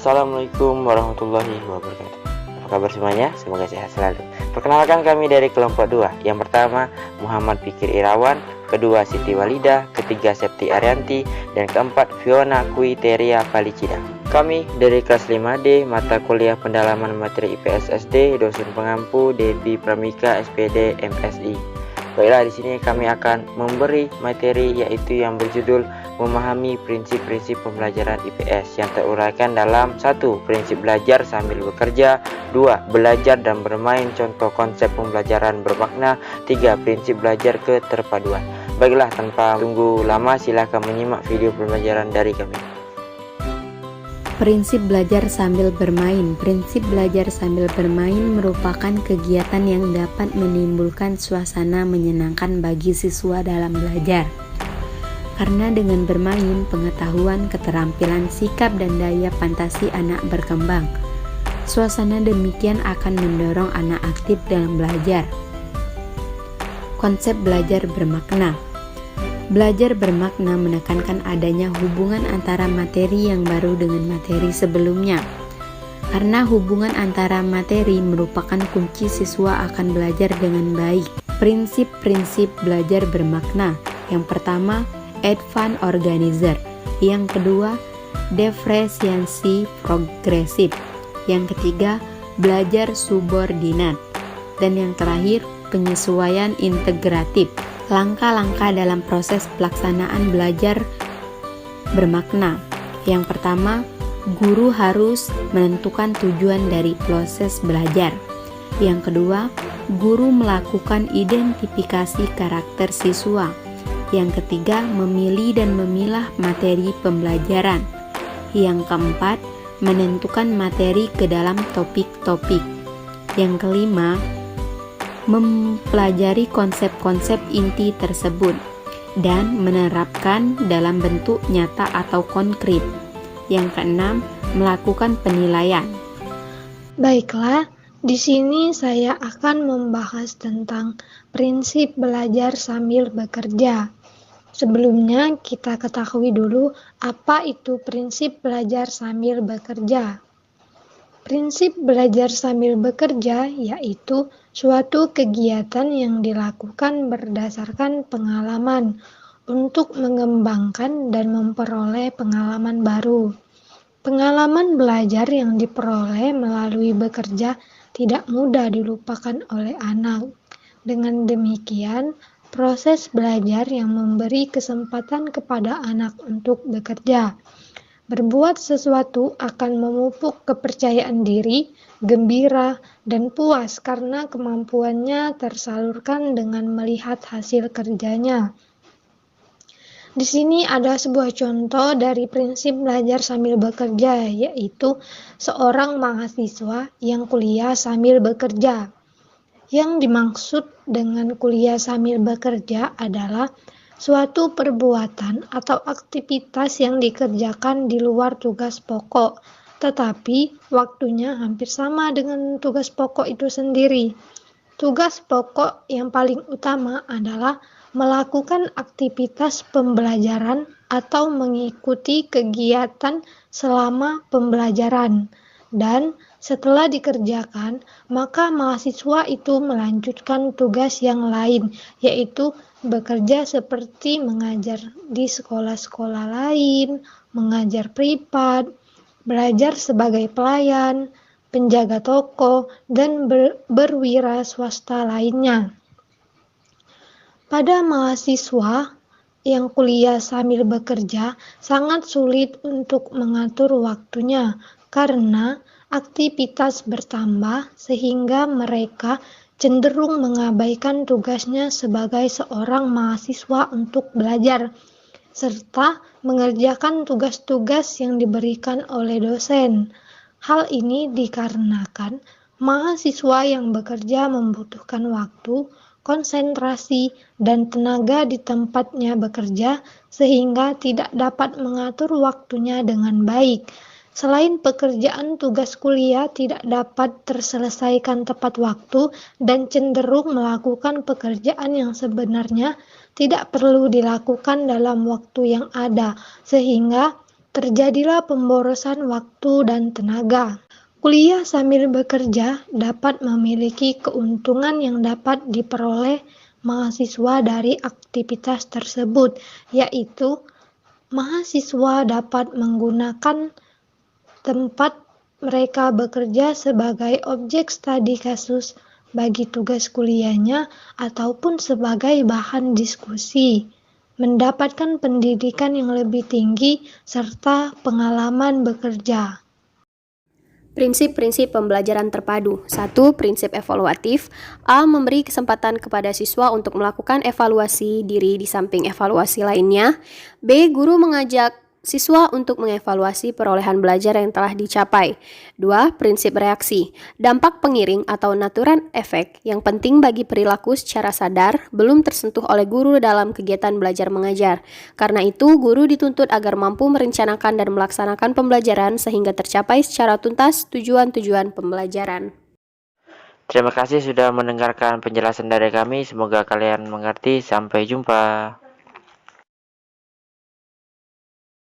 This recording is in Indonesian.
Assalamualaikum warahmatullahi wabarakatuh. Apa kabar semuanya? Semoga sehat selalu. Perkenalkan kami dari kelompok 2. Yang pertama Muhammad Fikir Irawan, kedua Siti Walida, ketiga Septi Arianti, dan keempat Fiona Kuiteria Palicida. Kami dari kelas 5D, mata kuliah pendalaman materi IPS SD, dosen pengampu Devi Pramika SPD MSI. Baiklah, di sini kami akan memberi materi yaitu yang berjudul memahami prinsip-prinsip pembelajaran IPS yang teruraikan dalam 1. Prinsip belajar sambil bekerja, 2. Belajar dan bermain contoh konsep pembelajaran bermakna, 3. Prinsip belajar keterpaduan. Baiklah, tanpa tunggu lama silakan menyimak video pembelajaran dari kami. Prinsip belajar sambil bermain. Prinsip belajar sambil bermain merupakan kegiatan yang dapat menimbulkan suasana menyenangkan bagi siswa dalam belajar. Karena dengan bermain, pengetahuan, keterampilan, sikap, dan daya fantasi anak berkembang. Suasana demikian akan mendorong anak aktif dalam belajar. Konsep belajar bermakna. Belajar bermakna menekankan adanya hubungan antara materi yang baru dengan materi sebelumnya. Karena hubungan antara materi merupakan kunci siswa akan belajar dengan baik. Prinsip-prinsip belajar bermakna. Yang pertama, advance organizer. Yang kedua, diferensiasi progresif. Yang ketiga, belajar subordinat. Dan yang terakhir, penyesuaian integratif. Langkah-langkah dalam proses pelaksanaan belajar bermakna. Yang pertama, guru harus menentukan tujuan dari proses belajar. Yang kedua, guru melakukan identifikasi karakter siswa. Yang ketiga, memilih dan memilah materi pembelajaran. Yang keempat, menentukan materi ke dalam topik-topik. Yang kelima, mempelajari konsep-konsep inti tersebut dan menerapkan dalam bentuk nyata atau konkret. Yang keenam, melakukan penilaian. Baiklah, di sini saya akan membahas tentang prinsip belajar sambil bekerja. Sebelumnya kita ketahui dulu apa itu prinsip belajar sambil bekerja. Prinsip belajar sambil bekerja yaitu suatu kegiatan yang dilakukan berdasarkan pengalaman untuk mengembangkan dan memperoleh pengalaman baru. Pengalaman belajar yang diperoleh melalui bekerja tidak mudah dilupakan oleh anak. Dengan demikian, proses belajar yang memberi kesempatan kepada anak untuk bekerja. Berbuat sesuatu akan memupuk kepercayaan diri, gembira, dan puas karena kemampuannya tersalurkan dengan melihat hasil kerjanya. Di sini ada sebuah contoh dari prinsip belajar sambil bekerja, yaitu seorang mahasiswa yang kuliah sambil bekerja. Yang dimaksud dengan kuliah sambil bekerja adalah suatu perbuatan atau aktivitas yang dikerjakan di luar tugas pokok, tetapi waktunya hampir sama dengan tugas pokok itu sendiri. Tugas pokok yang paling utama adalah melakukan aktivitas pembelajaran atau mengikuti kegiatan selama pembelajaran. Dan setelah dikerjakan, maka mahasiswa itu melanjutkan tugas yang lain, yaitu bekerja seperti mengajar di sekolah-sekolah lain, mengajar privat, belajar sebagai pelayan, penjaga toko, dan berwira swasta lainnya. Pada mahasiswa yang kuliah sambil bekerja, sangat sulit untuk mengatur waktunya karena aktivitas bertambah sehingga mereka cenderung mengabaikan tugasnya sebagai seorang mahasiswa untuk belajar, serta mengerjakan tugas-tugas yang diberikan oleh dosen. Hal ini dikarenakan mahasiswa yang bekerja membutuhkan waktu, konsentrasi, dan tenaga di tempatnya bekerja sehingga tidak dapat mengatur waktunya dengan baik. Selain pekerjaan, tugas kuliah tidak dapat terselesaikan tepat waktu dan cenderung melakukan pekerjaan yang sebenarnya tidak perlu dilakukan dalam waktu yang ada, sehingga terjadilah pemborosan waktu dan tenaga. Kuliah sambil bekerja dapat memiliki keuntungan yang dapat diperoleh mahasiswa dari aktivitas tersebut, yaitu mahasiswa dapat menggunakan tempat mereka bekerja sebagai objek studi kasus bagi tugas kuliahnya ataupun sebagai bahan diskusi, mendapatkan pendidikan yang lebih tinggi serta pengalaman bekerja. Prinsip-prinsip pembelajaran terpadu. 1. Prinsip evaluatif. A. Memberi kesempatan kepada siswa untuk melakukan evaluasi diri di samping evaluasi lainnya. B. Guru mengajak siswa untuk mengevaluasi perolehan belajar yang telah dicapai. 2. Prinsip reaksi. Dampak pengiring atau natural efek yang penting bagi perilaku secara sadar belum tersentuh oleh guru dalam kegiatan belajar mengajar. Karena itu, guru dituntut agar mampu merencanakan dan melaksanakan pembelajaran sehingga tercapai secara tuntas tujuan-tujuan pembelajaran. Terima kasih sudah mendengarkan penjelasan dari kami. Semoga kalian mengerti. Sampai jumpa.